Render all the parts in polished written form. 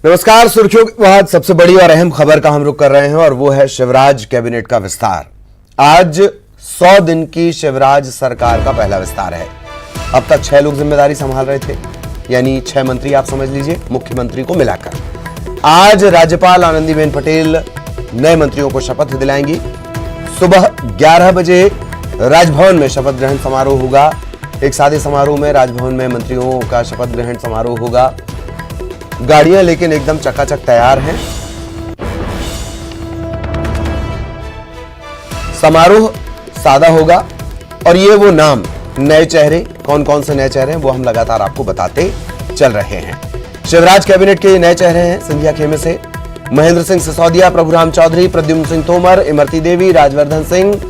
नमस्कार। सुर्खियों के बाद सबसे बड़ी और अहम खबर का हम रुख कर रहे हैं और वो है शिवराज कैबिनेट का विस्तार। आज 100 दिन की शिवराज सरकार का पहला विस्तार है। अब तक 6 लोग जिम्मेदारी संभाल रहे थे, यानी 6 मंत्री आप समझ लीजिए, मुख्यमंत्री को मिलाकर। आज राज्यपाल आनंदीबेन पटेल नए मंत्रियों को शपथ दिलाएंगी। सुबह 11 बजे राजभवन में शपथ ग्रहण समारोह होगा। एक सादे समारोह में राजभवन में मंत्रियों का शपथ ग्रहण समारोह होगा। गाड़ियां लेकिन एकदम चकाचक तैयार हैं। समारोह सादा होगा और ये वो नाम, नए चेहरे, कौन कौन से नए चेहरे हैं वो हम लगातार आपको बताते चल रहे हैं। शिवराज कैबिनेट के नए चेहरे हैं सिंधिया खेमे से महेंद्र सिंह सिसोदिया, प्रभुराम चौधरी, प्रद्युम्न सिंह तोमर, इमरती देवी, राजवर्धन सिंह,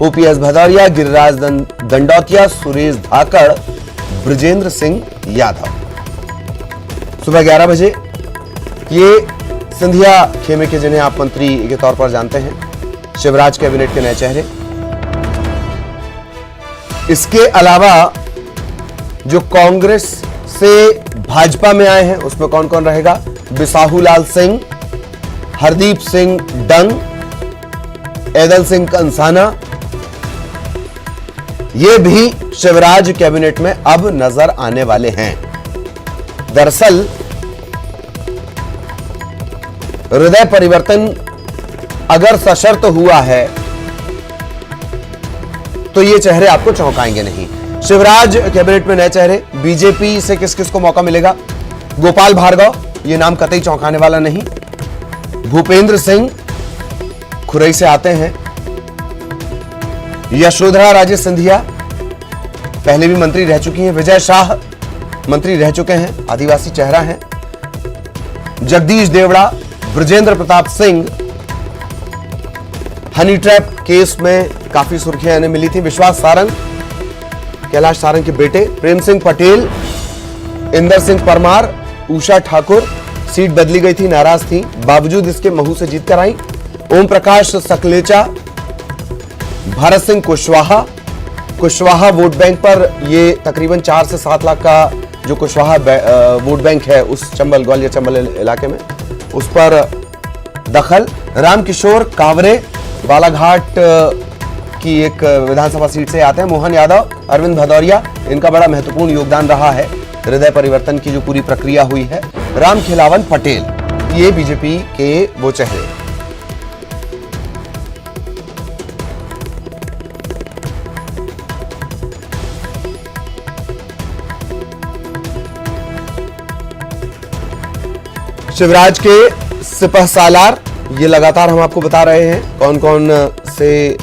ओपीएस भदौरिया, गिरिराज दंडौतिया, सुरेश धाकड़, ब्रजेंद्र सिंह यादव। सुबह 11 बजे ये सिंधिया खेमे के, जिन्हें आप मंत्री के तौर पर जानते हैं, शिवराज कैबिनेट के नए चेहरे। इसके अलावा जो कांग्रेस से भाजपा में आए हैं उसमें कौन कौन रहेगा? बिसाहू लाल सिंह, हरदीप सिंह डंग, ऐदल सिंह कंसाना, ये भी शिवराज कैबिनेट में अब नजर आने वाले हैं। दरअसल हृदय परिवर्तन अगर सशर्त हुआ है तो ये चेहरे आपको चौंकाएंगे नहीं। शिवराज कैबिनेट में नए चेहरे। बीजेपी से किस किस को मौका मिलेगा? गोपाल भार्गव, ये नाम कतई चौंकाने वाला नहीं। भूपेंद्र सिंह खुरई से आते हैं। यशोधरा राजे सिंधिया पहले भी मंत्री रह चुकी हैं। विजय शाह मंत्री रह चुके हैं, आदिवासी चेहरा हैं। Jagdish Devda, Brajendra Pratap Singh, honey trap case में काफी सुर्खियां इन्हें मिली थी। विश्वास सारंग, कैलाश सारंग के बेटे। प्रेम सिंह पटेल, इंदर सिंह परमार, उषा ठाकुर, सीट बदली गई थी, नाराज थी, बावजूद इसके महू से जीत कर आई। ओम प्रकाश सकलेचा, भारत सिंह कुशवाहा वोट बैंक पर ये तकरीबन 4 से 7 लाख का जो कुशवाहा वोट बैंक है उस चंबल, ग्वालियर चंबल इलाके में, उस पर दखल। रामकिशोर कावरे बालाघाट की एक विधानसभा सीट से आते हैं। मोहन यादव, अरविंद भदौरिया, इनका बड़ा महत्वपूर्ण योगदान रहा है हृदय परिवर्तन की जो पूरी प्रक्रिया हुई है। रामखिलावन पटेल, ये बीजेपी के वो चेहरे। शिवराज के सिपह सालार, ये लगातार हम आपको बता रहे हैं कौन कौन से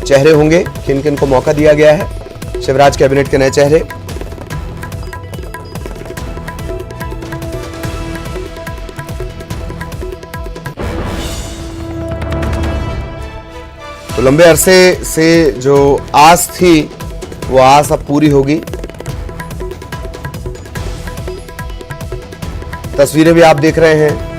चेहरे होंगे, किन किन को मौका दिया गया है। शिवराज कैबिनेट के नए चेहरे। तो लंबे अरसे से जो आस थी वो आस अब पूरी होगी। तस्वीरें भी आप देख रहे हैं।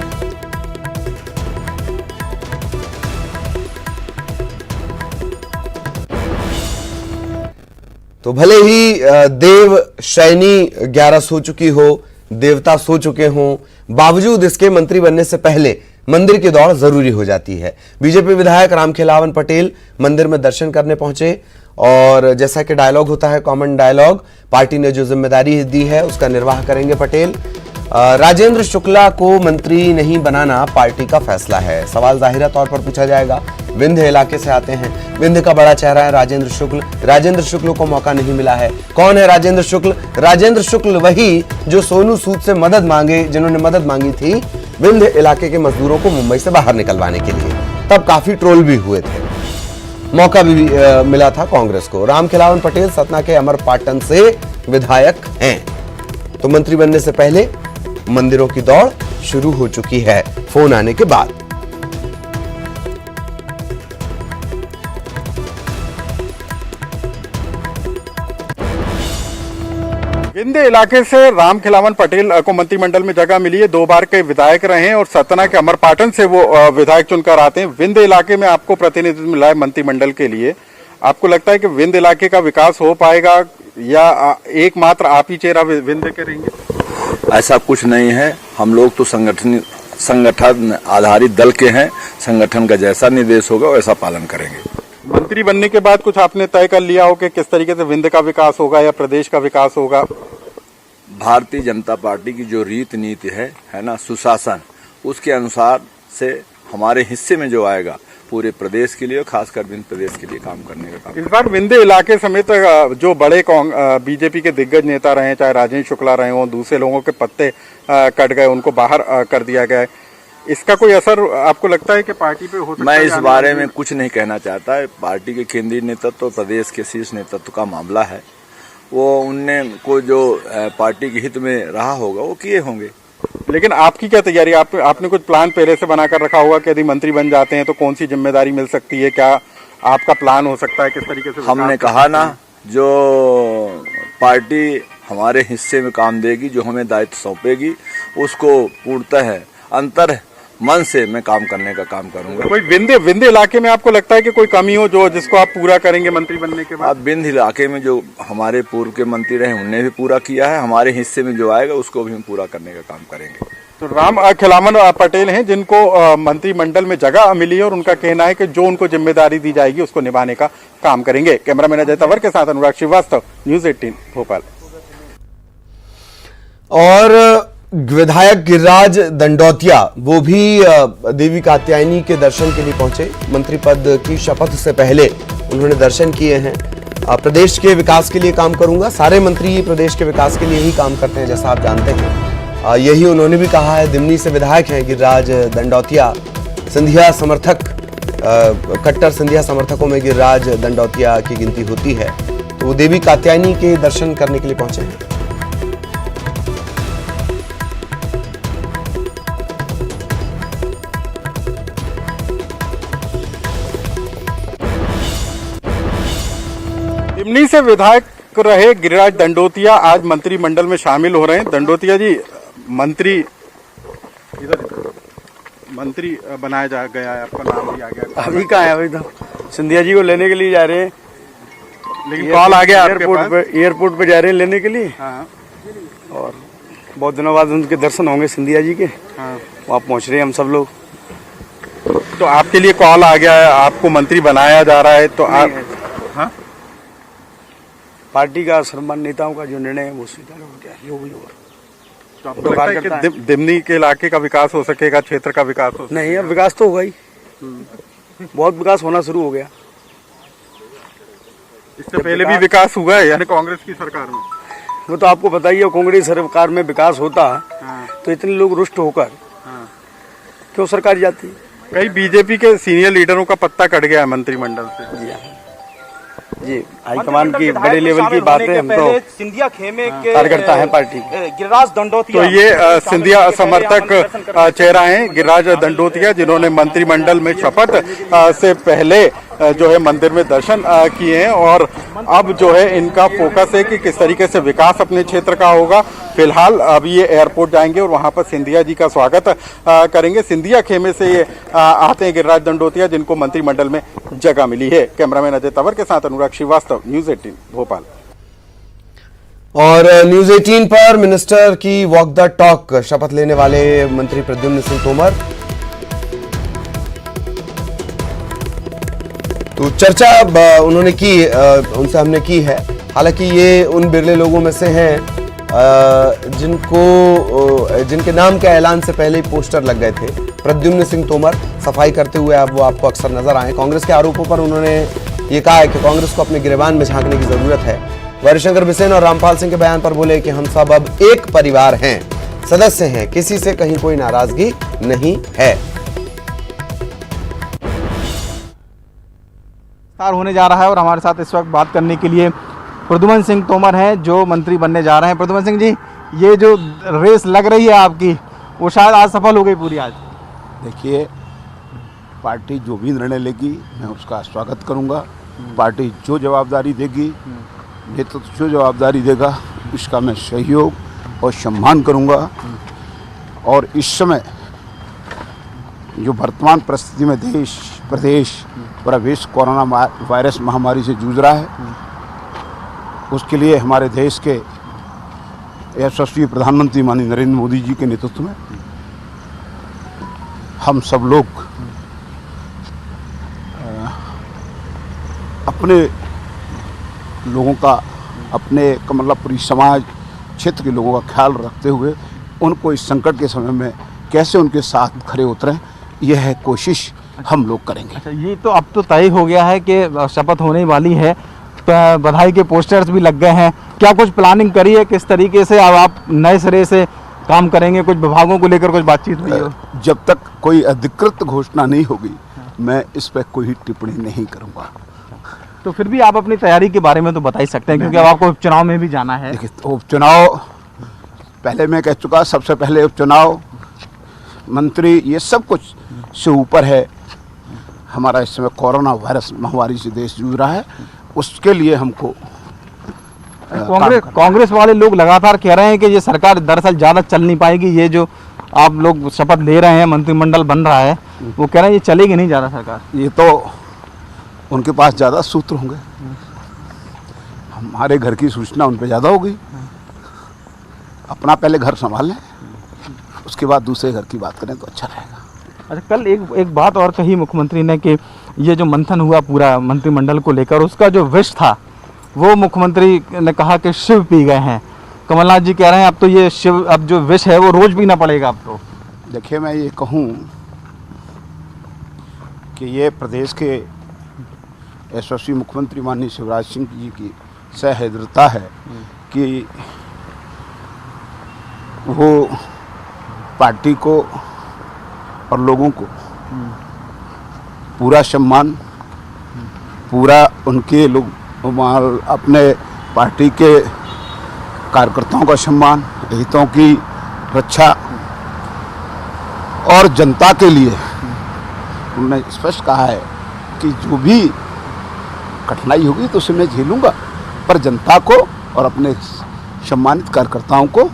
तो भले ही देव शयनी 11 सो चुकी हो, देवता सो चुके हों, बावजूद इसके मंत्री बनने से पहले मंदिर की दौड़ जरूरी हो जाती है। बीजेपी विधायक रामखिलावन पटेल मंदिर में दर्शन करने पहुंचे और जैसा कि डायलॉग होता है, कॉमन डायलॉग, पार्टी ने जो जिम्मेदारी दी है उसका निर्वाह करेंगे पटेल। राजेंद्र शुक्ला को मंत्री नहीं बनाना पार्टी का फैसला है। सवाल जाहिरा तौर पर पूछा जाएगा। विंध्य इलाके से आते हैं, विंध्य का बड़ा चेहरा है राजेंद्र शुक्ल। राजेंद्र शुक्ल को मौका नहीं मिला है। कौन है राजेंद्र शुक्ल? राजेंद्र शुक्ल वही जो सोनू सूद से मदद मांगे, जिन्होंने मदद मांगी थी विंध्य इलाके के मजदूरों को मुंबई से बाहर निकलवाने के लिए। तब काफी ट्रोल भी हुए थे, मौका भी मिला था कांग्रेस को। रामखिलावन पटेल सतना के अमरपाटन से विधायक हैं। तो मंत्री बनने से पहले मंदिरों की दौड़ शुरू हो चुकी है फोन आने के बाद। विंध्य इलाके से रामखिलावन पटेल को मंत्रिमंडल में जगह मिली है। 2 बार के विधायक रहे हैं और सतना के अमरपाटन से वो विधायक चुनकर आते हैं। विंध्य इलाके में आपको प्रतिनिधित्व मिला है मंत्रिमंडल के लिए। आपको लगता है कि विंध्य इलाके का विकास हो पाएगा या एकमात्र आप ही चेहरा विंध्य के रहेंगे? ऐसा कुछ नहीं है। हम लोग तो संगठन संगठन आधारित दल के हैं। संगठन का जैसा निर्देश होगा वैसा पालन करेंगे। मंत्री बनने के बाद कुछ आपने तय कर लिया हो कि किस तरीके से विंध्य का विकास होगा या प्रदेश का विकास होगा? भारतीय जनता पार्टी की जो रीत नीति है ना, सुशासन, उसके अनुसार से हमारे हिस्से में जो आएगा पूरे प्रदेश के लिए, खासकर विंध्य प्रदेश के लिए काम करने का काम। इस बार विंध्य इलाके समेत जो बड़े बीजेपी के दिग्गज नेता रहे, चाहे राजेंद्र शुक्ला रहे हों, दूसरे लोगों के पत्ते कट गए, उनको बाहर कर दिया गया है, इसका कोई असर आपको लगता है कि पार्टी पे हो सकता है? मैं इस बारे में कुछ नहीं कहना चाहता। पार्टी के केंद्रीय नेतृत्व, प्रदेश के शीर्ष नेतृत्व का मामला है। वो उनने को जो पार्टी के हित में रहा होगा वो किए होंगे। लेकिन आपकी क्या तैयारी? आपने कुछ प्लान पहले से बनाकर रखा होगा कि यदि मंत्री बन जाते हैं तो कौन सी जिम्मेदारी मिल सकती है? क्या आपका प्लान हो सकता है? किस तरीके से? हमने कहा ना, जो पार्टी हमारे हिस्से में काम देगी, जो हमें दायित्व सौंपेगी, उसको पूर्णतः अंतर मन से मैं काम करने का काम करूंगा। कोई विंध्य इलाके में आपको लगता है कि कोई कमी हो जो जिसको आप पूरा करेंगे मंत्री बनने के बाद? अब विंध्य इलाके में जो हमारे पूर्व के मंत्री रहे उनने भी पूरा किया है। हमारे हिस्से में जो आएगा उसको भी हम पूरा करने का काम करेंगे। तो राम खिलावन पटेल हैं जिनको मंत्रिमंडल में जगह मिली है और उनका कहना है कि जो उनको जिम्मेदारी दी जाएगी उसको निभाने का काम करेंगे। कैमरामैन अजय तंवर के साथ अनुराग श्रीवास्तव, न्यूज 18 भोपाल। और विधायक गिरिराज दंडौतिया वो भी देवी कात्यायनी के दर्शन के लिए पहुंचे। मंत्री पद की शपथ से पहले उन्होंने दर्शन किए हैं। प्रदेश के विकास के लिए काम करूंगा। सारे मंत्री प्रदेश के विकास के लिए ही काम करते हैं, जैसा आप जानते हैं। यही उन्होंने भी कहा है। दिमनी से विधायक हैं गिरिराज दंडौतिया। सिंधिया समर्थक, कट्टर सिंधिया समर्थकों में गिरिराज दंडौतिया की गिनती होती है। तो वो देवी कात्यायनी के दर्शन करने के लिए पहुंचे हैं। दिमनी से विधायक रहे गिरिराज दंडौतिया आज मंत्रिमंडल में शामिल हो रहे हैं। दंडौतिया जी, मंत्री बनाया जा गया है, आपका नाम भी आ गया। अभी कहाँ है? अभी तो सिंधिया जी को लेने के लिए जा रहे हैं, लेकिन कॉल आ गया एयरपोर्ट पे जा रहे हैं लेने के लिए। हाँ। और बहुत दिनों बाद उनके दर्शन होंगे सिंधिया जी के। हाँ। वहाँ पहुँच रहे हैं हम सब लोग। तो आपके लिए कॉल आ गया है, आपको मंत्री बनाया जा रहा है, तो आप पार्टी का सर्वमान्य नेताओं का जो निर्णय है वो स्वीकार हो गया, जो भी होगा। तो आपको लगता है कि दिमनी के इलाके का विकास हो सकेगा, क्षेत्र का विकास हो सकेगा? नहीं, अब विकास तो होगा ही। बहुत विकास होना शुरू हो गया। इससे पहले भी विकास हुआ है, यानी कांग्रेस की सरकार में? वो तो आपको बताइए, कांग्रेस सरकार में विकास होता तो इतने लोग रुष्ट होकर क्यों सरकार जाती? कई बीजेपी के सीनियर लीडरों का पत्ता कट गया है मंत्रिमंडल से। जी, हाईकमान की बड़े लेवल की बातें हम तो सिंधिया खेमे के कार्यकर्ता है पार्टी। गिरिराज दंडौतिया, तो ये सिंधिया समर्थक चेहरा हैं गिरिराज दंडौतिया, जिन्होंने मंत्रिमंडल में शपथ से पहले जो है मंदिर में दर्शन किए हैं। और अब जो है इनका फोकस है कि किस तरीके से विकास अपने क्षेत्र का होगा। फिलहाल अभी ये एयरपोर्ट जाएंगे और वहां पर सिंधिया जी का स्वागत करेंगे। सिंधिया खेमे से ये आते हैं गिरिराज दंडौतिया, जिनको मंत्रिमंडल में जगह मिली है। कैमरामैन अजय तंवर के साथ अनुराग श्रीवास्तव, न्यूज 18 भोपाल। और न्यूज 18 पर मिनिस्टर की वॉक द टॉक, शपथ लेने वाले मंत्री प्रद्युम्न सिंह तोमर। तो चर्चा उन्होंने की, उनसे हमने की है। हालांकि ये उन बिरले लोगों में से हैं जिनके नाम के ऐलान से पहले ही पोस्टर लग गए थे। प्रद्युम्न सिंह तोमर सफाई करते हुए अब वो आपको अक्सर नजर आए। कांग्रेस के आरोपों पर उन्होंने ये कहा है कि कांग्रेस को अपने गिरबान में झांकने की जरूरत है। हरिशंकर बिसेन और रामपाल सिंह के बयान पर बोले कि हम सब अब एक परिवार हैं, सदस्य हैं, किसी से कहीं कोई नाराजगी नहीं है। होने जा रहा है और हमारे साथ इस वक्त बात करने के लिए प्रद्युम्न सिंह तोमर हैं, जो मंत्री बनने जा रहे हैं। प्रद्युम्न सिंह जी, ये जो रेस लग रही है आपकी, वो शायद आज सफल हो गई पूरी। आज देखिए, पार्टी जो भी निर्णय लेगी मैं उसका स्वागत करूंगा। पार्टी जो जवाबदारी देगी, नेतृत्व जो जवाबदारी देगा, उसका मैं सहयोग और सम्मान करूंगा। और इस समय जो वर्तमान परिस्थिति में देश, प्रदेश, पूरा विश्व कोरोना वायरस महामारी से जूझ रहा है, उसके लिए हमारे देश के यशस्वी प्रधानमंत्री माननीय नरेंद्र मोदी जी के नेतृत्व में हम सब लोग अपने लोगों का, अपने कमलापुरी समाज क्षेत्र के लोगों का ख्याल रखते हुए उनको इस संकट के समय में कैसे उनके साथ खड़े उतरें, यह है कोशिश हम लोग करेंगे। अच्छा, ये तो अब तो तय हो गया है कि शपथ होने वाली है, तो बधाई के पोस्टर्स भी लग गए हैं। क्या कुछ प्लानिंग करी है, किस तरीके से अब आप नए सिरे से काम करेंगे? कुछ विभागों को लेकर कुछ बातचीत हुई हो? जब तक कोई अधिकृत घोषणा नहीं होगी मैं इस पर कोई टिप्पणी नहीं करूंगा। तो फिर भी आप अपनी तैयारी के बारे में तो बता ही सकते हैं, क्योंकि अब आपको उपचुनाव में भी जाना है। देखिए, उपचुनाव पहले मैं कह चुका, सबसे पहले उपचुनाव, मंत्री, ये सब कुछ से ऊपर है। हमारा इस समय कोरोना वायरस महामारी से देश जूझ रहा है, उसके लिए हमको कांग्रेस वाले लोग लगातार कह रहे हैं कि ये सरकार दरअसल ज़्यादा चल नहीं पाएगी। ये जो आप लोग शपथ ले रहे हैं, मंत्रिमंडल बन रहा है, वो कह रहे हैं ये चलेगी नहीं ज़्यादा सरकार। ये तो उनके पास ज़्यादा सूत्र होंगे, हमारे घर की सूचना उन पर ज़्यादा होगी। अपना पहले घर संभाल लें, उसके बाद दूसरे घर की बात करें तो अच्छा रहेगा। अच्छा, कल एक बात और कही मुख्यमंत्री ने कि ये जो मंथन हुआ पूरा मंत्रिमंडल को लेकर, उसका जो विष था वो मुख्यमंत्री ने कहा कि शिव पी गए हैं। कमलनाथ जी कह रहे हैं अब तो ये शिव, अब जो विष है वो रोज पीना पड़ेगा अब तो। देखिए, मैं ये कहूँ कि ये प्रदेश के यशस्वी मुख्यमंत्री माननीय शिवराज सिंह जी की सहृदयता है कि वो पार्टी को और लोगों को पूरा सम्मान, पूरा उनके लोग अपने पार्टी के कार्यकर्ताओं का सम्मान, हितों की रक्षा और जनता के लिए उन्होंने स्पष्ट कहा है कि जो भी कठिनाई होगी तो उसे मैं झेलूंगा, पर जनता को और अपने सम्मानित कार्यकर्ताओं को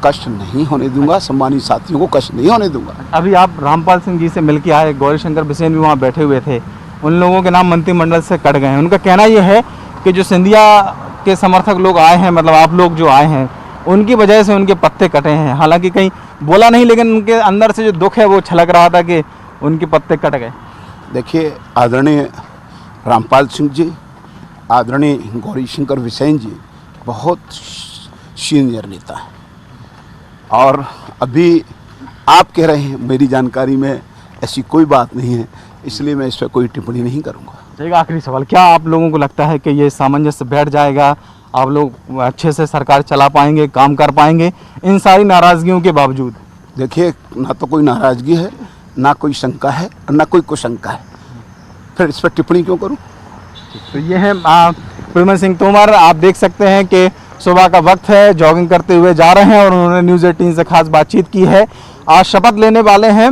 कष्ट नहीं होने दूंगा, सम्मानित साथियों को कष्ट नहीं होने दूंगा। अभी आप रामपाल सिंह जी से मिलके आए, गौरीशंकर बिसेन भी वहाँ बैठे हुए थे, उन लोगों के नाम मंत्रिमंडल से कट गए हैं। उनका कहना यह है कि जो सिंधिया के समर्थक लोग आए हैं, मतलब आप लोग जो आए हैं, उनकी वजह से उनके पत्ते कटे हैं। हालांकि कहीं बोला नहीं, लेकिन उनके अंदर से जो दुख है वो छलक रहा था कि उनके पत्ते कट गए। देखिए, आदरणीय रामपाल सिंह जी, आदरणीय गौरीशंकर बिसेन जी बहुत सीनियर नेता हैं, और अभी आप कह रहे हैं, मेरी जानकारी में ऐसी कोई बात नहीं है, इसलिए मैं इस पर कोई टिप्पणी नहीं करूंगा। एक आखिरी सवाल, क्या आप लोगों को लगता है कि ये सामंजस्य बैठ जाएगा, आप लोग अच्छे से सरकार चला पाएंगे, काम कर पाएंगे इन सारी नाराजगियों के बावजूद? देखिए, ना तो कोई नाराजगी है, ना कोई शंका है, और ना कोई कुशंका है, फिर इस पर टिप्पणी क्यों करूं? तो ये है प्रद्युमन सिंह तोमर। आप देख सकते हैं कि सुबह का वक्त है, जॉगिंग करते हुए जा रहे हैं और उन्होंने न्यूज़ 18 से खास बातचीत की है। आज शपथ लेने वाले हैं।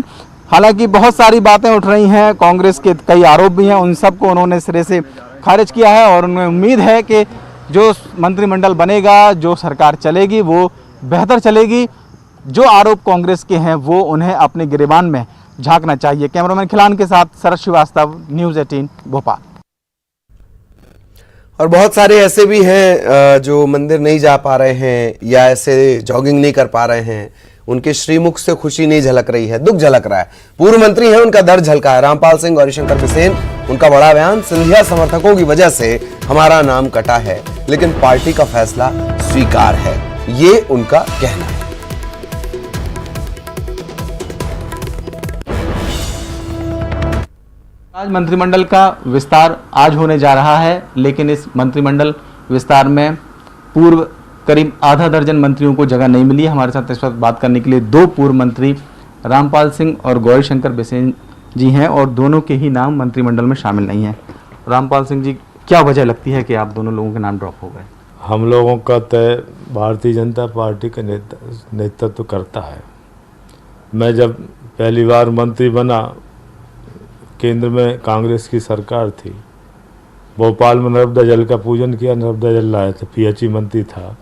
हालांकि बहुत सारी बातें उठ रही हैं, कांग्रेस के कई आरोप भी हैं, उन सबको उन्होंने सिरे से खारिज किया है और उन्हें उम्मीद है कि जो मंत्रिमंडल बनेगा, जो सरकार चलेगी वो बेहतर चलेगी। जो आरोप कांग्रेस के हैं वो उन्हें अपने गिरेबान में झांकना चाहिए। कैमरामैन खिलान के साथ शरद श्रीवास्तव, न्यूज़ 18 भोपाल। और बहुत सारे ऐसे भी हैं जो मंदिर नहीं जा पा रहे हैं या ऐसे जॉगिंग नहीं कर पा रहे हैं, उनके श्रीमुख से खुशी नहीं झलक रही है, दुख झलक रहा है। पूर्व मंत्री हैं, उनका दर्द झलका है। रामपाल सिंह, गौरीशंकर बिसेन, उनका बड़ा बयान, सिंधिया समर्थकों की वजह से हमारा नाम कटा है, लेकिन पार्टी का फैसला स्वीकार है, ये उनका कहना है। आज मंत्रिमंडल का विस्तार आज होने जा रहा है, लेकिन इस मंत्रिमंडल विस्तार में पूर्व करीब आधा दर्जन मंत्रियों को जगह नहीं मिली। हमारे साथ इस वक्त बात करने के लिए दो पूर्व मंत्री रामपाल सिंह और गौरीशंकर बिसेन जी हैं और दोनों के ही नाम मंत्रिमंडल में शामिल नहीं हैं। रामपाल सिंह जी, क्या वजह लगती है कि आप दोनों लोगों के नाम ड्रॉप हो गए? हम लोगों का तय भारतीय जनता पार्टी का नेतृत्व करता है। मैं जब पहली बार मंत्री बना, केंद्र में कांग्रेस की सरकार थी, भोपाल में नर्मदा जल का पूजन किया, नर्मदा जल लाया था, पीएचई मंत्री था।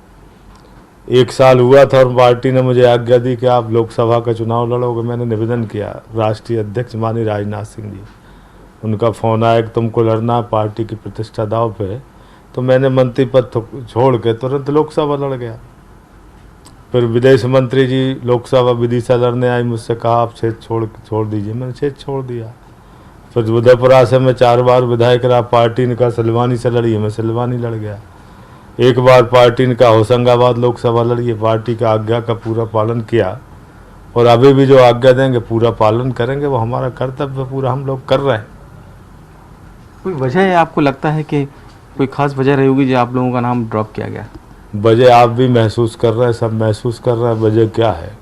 1 साल हुआ था और पार्टी ने मुझे आज्ञा दी कि आप लोकसभा का चुनाव लड़ोगे। मैंने निवेदन किया, राष्ट्रीय अध्यक्ष माननीय राजनाथ सिंह जी, उनका फ़ोन आया कि तुमको लड़ना, पार्टी की प्रतिष्ठा दाव पे है, तो मैंने मंत्री पद छोड़ के तुरंत लोकसभा लड़ गया। फिर विदेश मंत्री जी लोकसभा विदिशा लड़ने आई, मुझसे कहा आप क्षेत्र छोड़ दीजिए, मैंने क्षेत्र छोड़ दिया। फिर उदयपुरा से मैं 4 बार विधायक रहा, पार्टी ने कहा सिलवानी से लड़िए, मैं सिलवानी लड़ गया। एक बार पार्टी ने कहा होशंगाबाद लोकसभा लड़िए, पार्टी का आज्ञा का पूरा पालन किया और अभी भी जो आज्ञा देंगे पूरा पालन करेंगे, वो हमारा कर्तव्य पूरा हम लोग कर रहे हैं। कोई वजह है आपको लगता है कि कोई खास वजह रही होगी जो आप लोगों का नाम ड्रॉप किया गया? वजह आप भी महसूस कर रहे हैं, सब महसूस कर रहे हैं। वजह क्या है?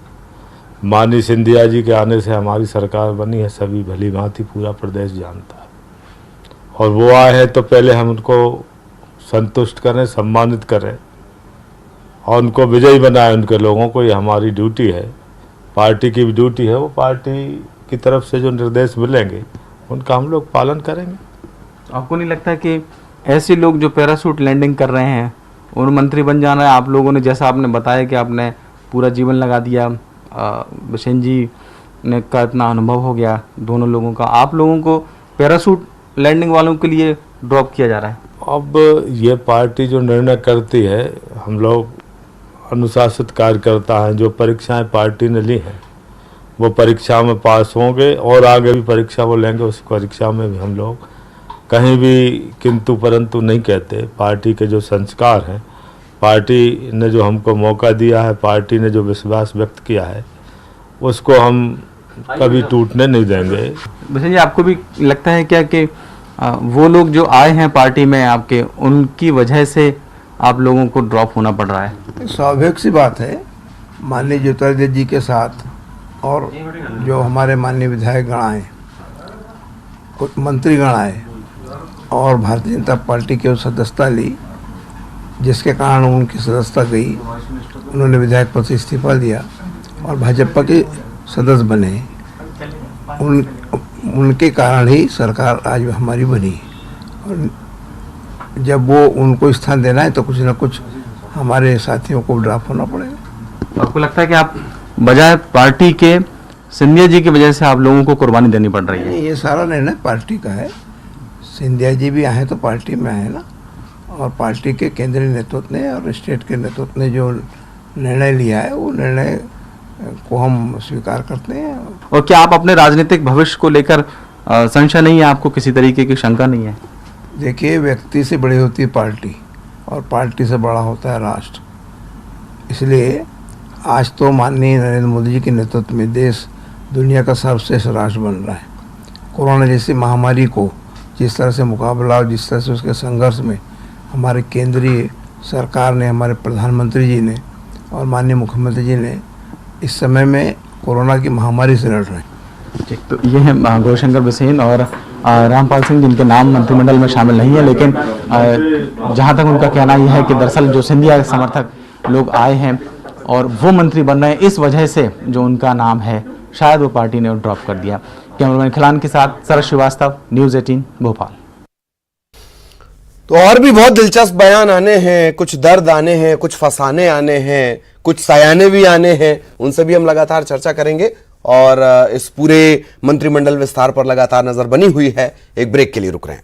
माननीय सिंधिया जी के आने से हमारी सरकार बनी है, सभी भली भांति पूरा प्रदेश जानता है। और वो आए हैं तो पहले हम उनको संतुष्ट करें, सम्मानित करें और उनको विजयी बनाएं उनके लोगों को। ये हमारी ड्यूटी है, पार्टी की भी ड्यूटी है। वो पार्टी की तरफ से जो निर्देश मिलेंगे उनका हम लोग पालन करेंगे। आपको नहीं लगता कि ऐसे लोग जो पैराशूट लैंडिंग कर रहे हैं उन मंत्री बन जाना है? आप लोगों ने, जैसा आपने बताया कि आपने पूरा जीवन लगा दिया, बिसेन जी ने का इतना अनुभव हो गया दोनों लोगों का, आप लोगों को पैराशूट लैंडिंग वालों के लिए ड्रॉप किया जा रहा है? अब ये पार्टी जो निर्णय करती है, हम लोग अनुशासित कार्यकर्ता हैं। जो परीक्षाएं पार्टी ने ली हैं वो परीक्षा में पास होंगे और आगे भी परीक्षा वो लेंगे। उस परीक्षा में भी हम लोग कहीं भी किंतु परंतु नहीं कहते। पार्टी के जो संस्कार हैं, पार्टी ने जो हमको मौका दिया है, पार्टी ने जो विश्वास व्यक्त किया है, उसको हम कभी टूटने नहीं देंगे। बिसेन जी, आपको भी लगता है क्या कि वो लोग जो आए हैं पार्टी में आपके, उनकी वजह से आप लोगों को ड्रॉप होना पड़ रहा है? स्वाभाविक सी बात है। माननीय ज्योतिरादित्य जी के साथ और जो हमारे माननीय विधायकगण आए, कुछ मंत्रीगण आए और भारतीय जनता पार्टी की सदस्यता ली, जिसके कारण उनकी सदस्यता गई, उन्होंने विधायक पद से इस्तीफा दिया और भाजपा के सदस्य बने। उनके कारण ही सरकार आज हमारी बनी। और जब वो उनको स्थान देना है तो कुछ ना कुछ हमारे साथियों को ड्रॉप होना पड़ेगा। आपको लगता है कि आप बजाय पार्टी के सिंधिया जी की वजह से आप लोगों को कुर्बानी देनी पड़ रही है? ये सारा निर्णय पार्टी का है। सिंधिया जी भी आए तो पार्टी में आए ना, और पार्टी के केंद्रीय नेतृत्व ने और स्टेट के नेतृत्व ने जो निर्णय लिया है वो निर्णय को हम स्वीकार करते हैं। और क्या आप अपने राजनीतिक भविष्य को लेकर संशय नहीं है आपको, किसी तरीके की शंका नहीं है? देखिए, व्यक्ति से बड़ी होती है पार्टी और पार्टी से बड़ा होता है राष्ट्र। इसलिए आज तो माननीय नरेंद्र मोदी जी के नेतृत्व में देश दुनिया का सर्वश्रेष्ठ राष्ट्र बन रहा है। कोरोना जैसी महामारी को जिस तरह से मुकाबला और जिस तरह से उसके संघर्ष में हमारे केंद्रीय सरकार ने, हमारे प्रधानमंत्री जी ने और माननीय मुख्यमंत्री जी ने इस समय में कोरोना की महामारी से लड़ रहे हैं। ठीक, तो ये है गौरीशंकर बिसेन और रामपाल सिंह, जिनके नाम मंत्रिमंडल में शामिल नहीं है, लेकिन जहां तक उनका कहना यह है कि दरअसल जो सिंधिया समर्थक लोग आए हैं और वो मंत्री बन रहे हैं, इस वजह से जो उनका नाम है शायद वो पार्टी ने ड्रॉप कर दिया। कैमरामैन खिलान के साथ सरस श्रीवास्तव, न्यूज़ 18 भोपाल। तो और भी बहुत दिलचस्प बयान आने हैं, कुछ दर्द आने हैं, कुछ फसाने आने हैं, कुछ सयाने भी आने हैं, उनसे भी हम लगातार चर्चा करेंगे और इस पूरे मंत्रिमंडल विस्तार पर लगातार नजर बनी हुई है। एक ब्रेक के लिए रुक रहे हैं।